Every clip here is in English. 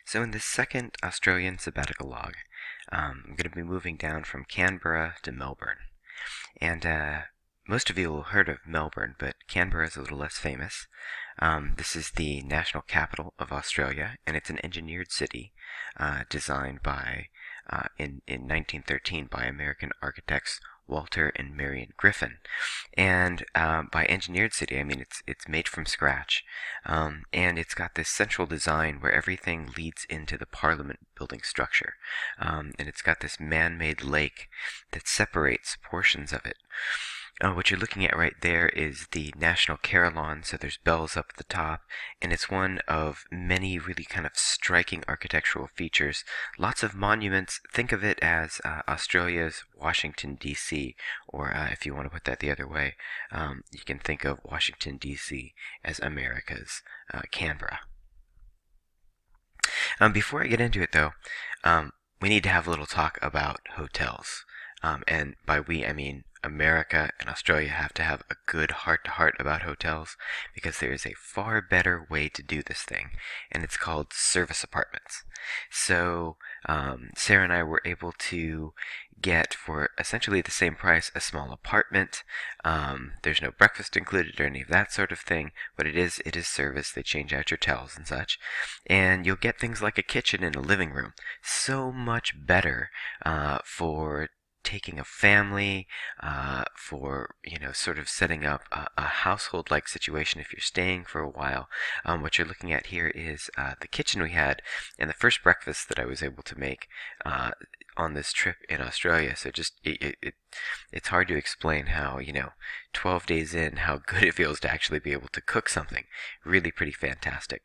So in this second Australian sabbatical log, I'm going to be moving down from Canberra to Melbourne. And most of you will have heard of Melbourne, but Canberra is a little less famous. This is the national capital of Australia, and it's an engineered city designed in 1913 by American architects Walter and Marion Griffin. And by engineered city, I mean it's made from scratch, and it's got this central design where everything leads into the Parliament building structure, and it's got this man-made lake that separates portions of it. What you're looking at right there is the National Carillon, so there's bells up at the top, and it's one of many really kind of striking architectural features. Lots of monuments. Think of it as Australia's Washington, D.C., or if you want to put that the other way, you can think of Washington, D.C. as America's Canberra. Before I get into it, though, we need to have a little talk about hotels. And by we, I mean America and Australia have to have a good heart-to-heart about hotels because there is a far better way to do this thing, and it's called service apartments. So Sarah and I were able to get, for essentially the same price, a small apartment. There's no breakfast included or any of that sort of thing, but it is service. They change out your towels and such, and you'll get things like a kitchen and a living room. So much better for taking a family, for sort of setting up a household-like situation if you're staying for a while. What you're looking at here is the kitchen we had and the first breakfast that I was able to make on this trip in Australia. So just it's hard to explain how 12 days in, how good it feels to actually be able to cook something. Really pretty fantastic.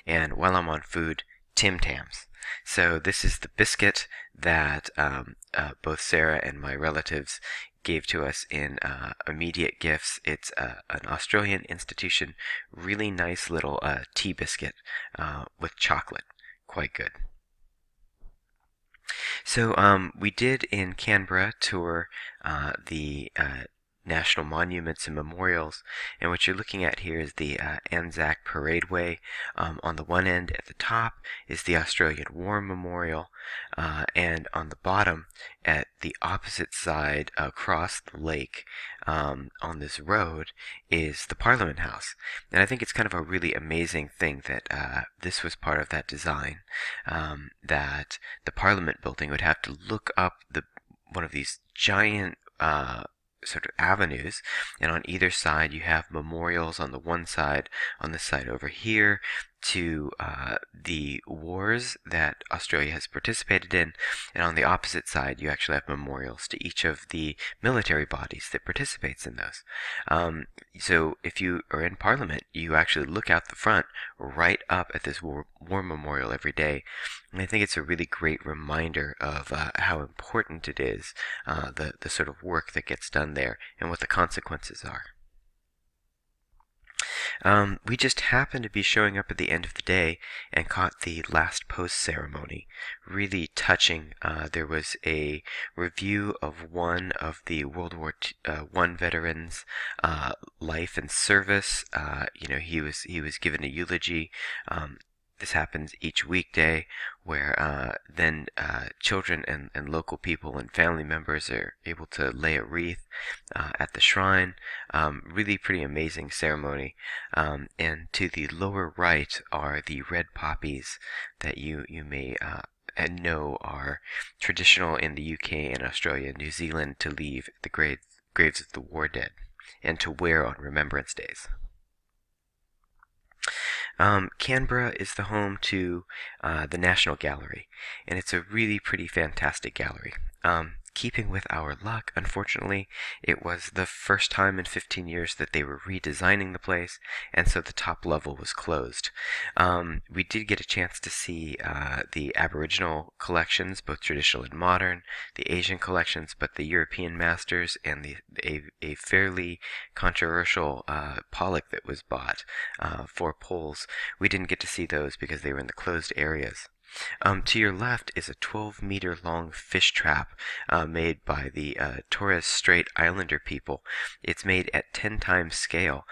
And while I'm on food, Tim Tams. So this is the biscuit that both Sarah and my relatives gave to us in immediate gifts. It's an Australian institution, really nice little tea biscuit with chocolate. Quite good. So we did in Canberra tour the national monuments and memorials, and what you're looking at here is the Anzac Paradeway. On the one end at the top is the Australian War Memorial, and on the bottom at the opposite side across the lake on this road is the Parliament House. And I think it's kind of a really amazing thing that this was part of that design, that the Parliament building would have to look up one of these giant sort of avenues, and on either side you have memorials. On the one side, on this side over here, to the wars that Australia has participated in, and on the opposite side you actually have memorials to each of the military bodies that participates in those. So if you are in Parliament, you actually look out the front right up at this war memorial every day, and I think it's a really great reminder of how important it is, the sort of work that gets done there and what the consequences are. We just happened to be showing up at the end of the day and caught the last post ceremony. Really touching. There was a review of one of the World War I veterans' life and service. He was given a eulogy. This happens each weekday, where then children and local people and family members are able to lay a wreath at the shrine. Really pretty amazing ceremony. And to the lower right are the red poppies that you may know are traditional in the UK and Australia and New Zealand to leave at the graves of the war dead and to wear on Remembrance Days. Canberra is the home to the National Gallery, and it's a really pretty fantastic gallery. Keeping with our luck, unfortunately, it was the first time in 15 years that they were redesigning the place, and so the top level was closed. We did get a chance to see the Aboriginal collections, both traditional and modern, the Asian collections, but the European masters and a fairly controversial Pollock that was bought for Poles, we didn't get to see those because they were in the closed areas. To your left is a 12-meter long fish trap made by the Torres Strait Islander people. It's made at 10 times scale.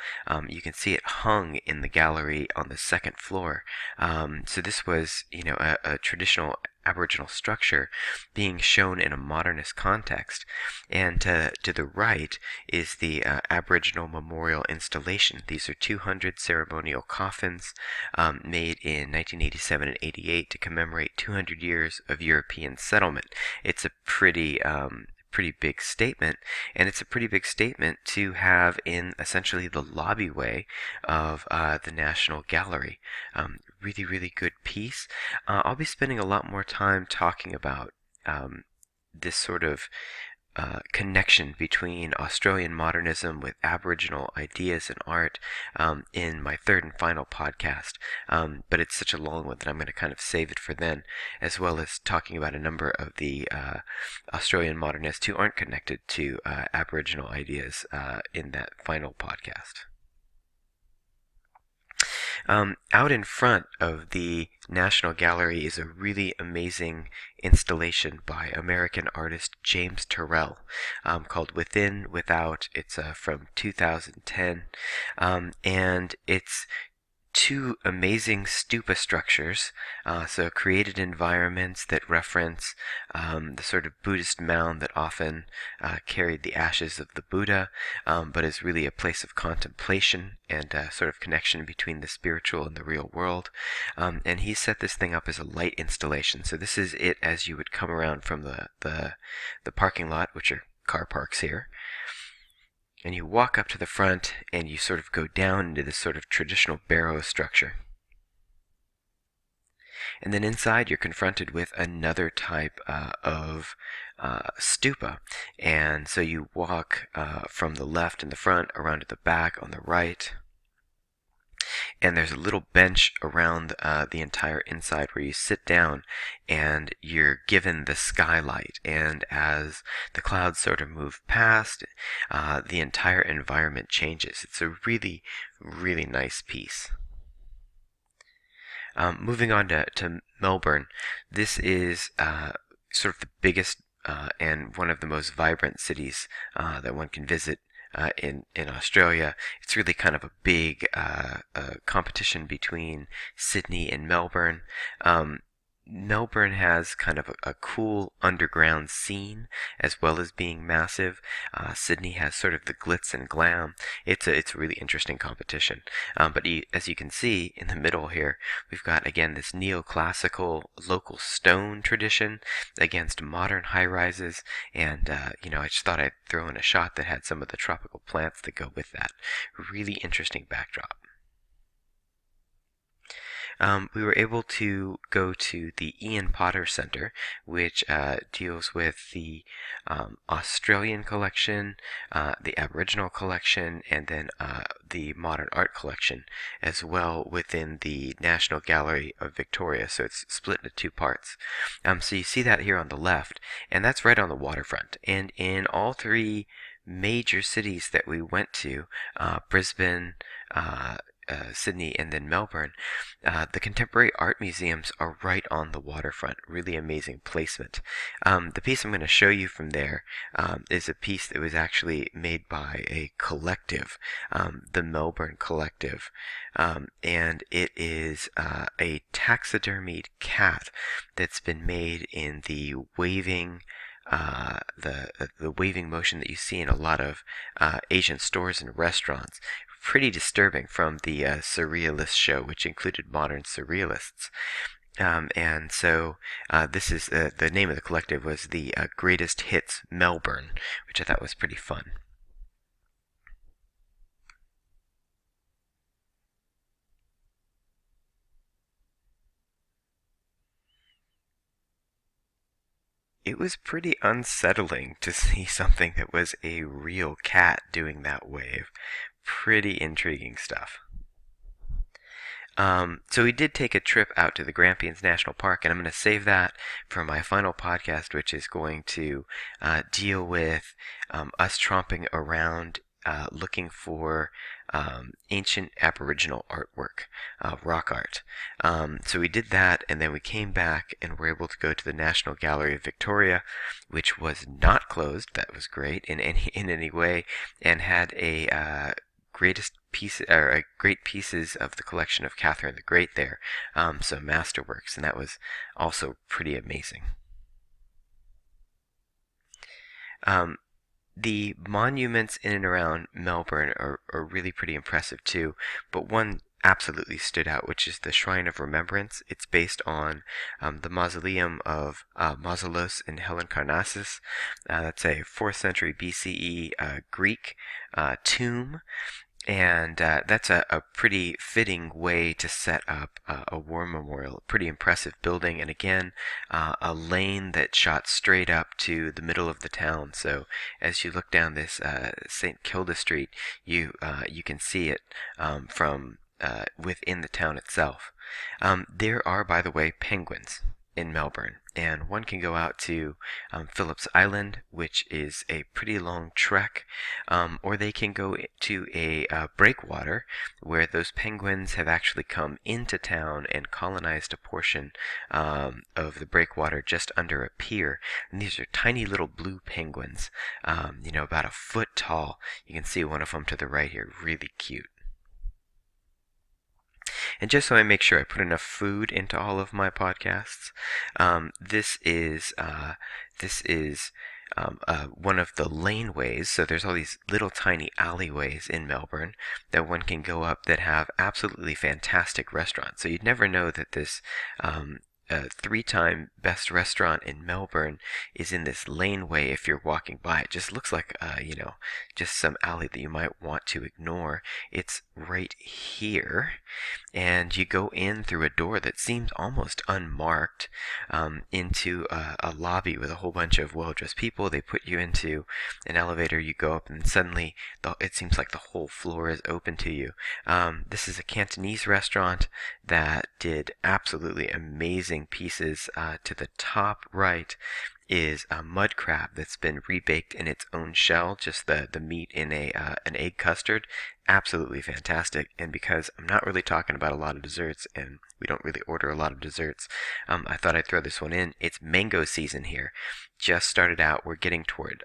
You can see it hung in the gallery on the second floor. So this was, a traditional Aboriginal structure being shown in a modernist context. And to the right is the Aboriginal Memorial Installation. These are 200 ceremonial coffins made in 1987 and 88 to commemorate 200 years of European settlement. It's a pretty big statement, and it's a pretty big statement to have in essentially the lobbyway of the National Gallery. Really good piece. I'll be spending a lot more time talking about this sort of connection between Australian modernism with Aboriginal ideas and art in my third and final podcast. But it's such a long one that I'm going to kind of save it for then, as well as talking about a number of the Australian modernists who aren't connected to Aboriginal ideas in that final podcast. Out in front of the National Gallery is a really amazing installation by American artist James Turrell called Within, Without. It's from 2010, and it's two amazing stupa structures, so created environments that reference the sort of Buddhist mound that often carried the ashes of the Buddha, but is really a place of contemplation and sort of connection between the spiritual and the real world. And he set this thing up as a light installation. So this is it as you would come around from the parking lot, which are car parks here. And you walk up to the front and you sort of go down into this sort of traditional barrow structure. And then inside you're confronted with another type of stupa. And so you walk from the left in the front around to the back on the right. And there's a little bench around the entire inside where you sit down and you're given the skylight. And as the clouds sort of move past, the entire environment changes. It's a really nice piece. Moving on to Melbourne, this is sort of the biggest and one of the most vibrant cities that one can visit in Australia. It's really kind of a big competition between Sydney and Melbourne. Melbourne has kind of a cool underground scene as well as being massive. Sydney has sort of the glitz and glam. It's a really interesting competition. But as you can see in the middle here, we've got again this neoclassical local stone tradition against modern high-rises, and I just thought I'd throw in a shot that had some of the tropical plants that go with that. Really interesting backdrop. We were able to go to the Ian Potter Centre, which deals with the Australian collection, the Aboriginal collection, and then the modern art collection as well within the National Gallery of Victoria. So it's split into two parts. So you see that here on the left, and that's right on the waterfront. And in all three major cities that we went to, Brisbane, Sydney, and then Melbourne, the contemporary art museums are right on the waterfront. Really amazing placement. The piece I'm going to show you from there is a piece that was actually made by a collective, the Melbourne Collective, and it is a taxidermied cat that's been made in the waving the waving motion that you see in a lot of Asian stores and restaurants. Pretty disturbing from the Surrealist show, which included modern surrealists. And so this is the name of the collective was the Greatest Hits Melbourne, which I thought was pretty fun. It was pretty unsettling to see something that was a real cat doing that wave. Pretty intriguing stuff. So we did take a trip out to the Grampians National Park, and I'm going to save that for my final podcast, which is going to deal with us tromping around looking for ancient Aboriginal artwork, rock art. So we did that, and then we came back and were able to go to the National Gallery of Victoria, which was not closed. That was great in any way, and had a great pieces of the collection of Catherine the Great there, so masterworks, and that was also pretty amazing. Um, the monuments in and around Melbourne are really pretty impressive too, but one absolutely stood out, which is the Shrine of Remembrance. It's based on the mausoleum of Mausoleus and Halicarnassus. That's a 4th century BCE Greek tomb, and that's a pretty fitting way to set up a war memorial. Pretty impressive building, and again, a lane that shot straight up to the middle of the town. So as you look down this St. Kilda Street, you can see it from within the town itself. There are, by the way, penguins in Melbourne, and one can go out to Phillips Island, which is a pretty long trek, or they can go to a breakwater where those penguins have actually come into town and colonized a portion of the breakwater just under a pier. And these are tiny little blue penguins, about a foot tall. You can see one of them to the right here, really cute. And just so I make sure I put enough food into all of my podcasts, this is one of the laneways. So there's all these little tiny alleyways in Melbourne that one can go up that have absolutely fantastic restaurants. So you'd never know that this 3-time best restaurant in Melbourne is in this laneway if you're walking by. It just looks like, just some alley that you might want to ignore. It's right here, and you go in through a door that seems almost unmarked into a lobby with a whole bunch of well-dressed people. They put you into an elevator, you go up, and suddenly it seems like the whole floor is open to you. This is a Cantonese restaurant that did absolutely amazing pieces. To the top right is a mud crab that's been rebaked in its own shell, just the meat in an egg custard. Absolutely fantastic. And because I'm not really talking about a lot of desserts, and we don't really order a lot of desserts, I thought I'd throw this one in. It's mango season here. Just started out. We're getting toward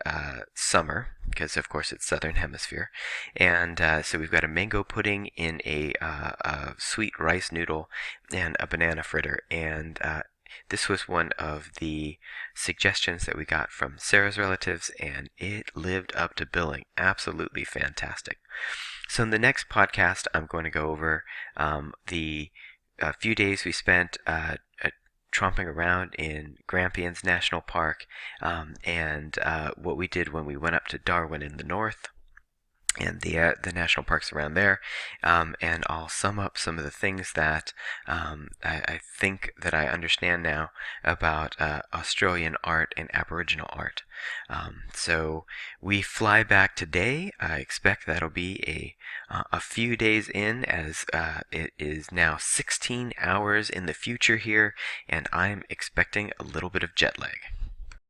summer, because of course it's southern hemisphere, and so we've got a mango pudding in a sweet rice noodle and a banana fritter, and this was one of the suggestions that we got from Sarah's relatives, and it lived up to billing. Absolutely fantastic. So in the next podcast, I'm going to go over the few days we spent tromping around in Grampians National Park, and what we did when we went up to Darwin in the north, and the national parks around there, and I'll sum up some of the things that I think that I understand now about Australian art and Aboriginal art. So we fly back today. I expect that'll be a few days in, as it is now 16 hours in the future here, and I'm expecting a little bit of jet lag.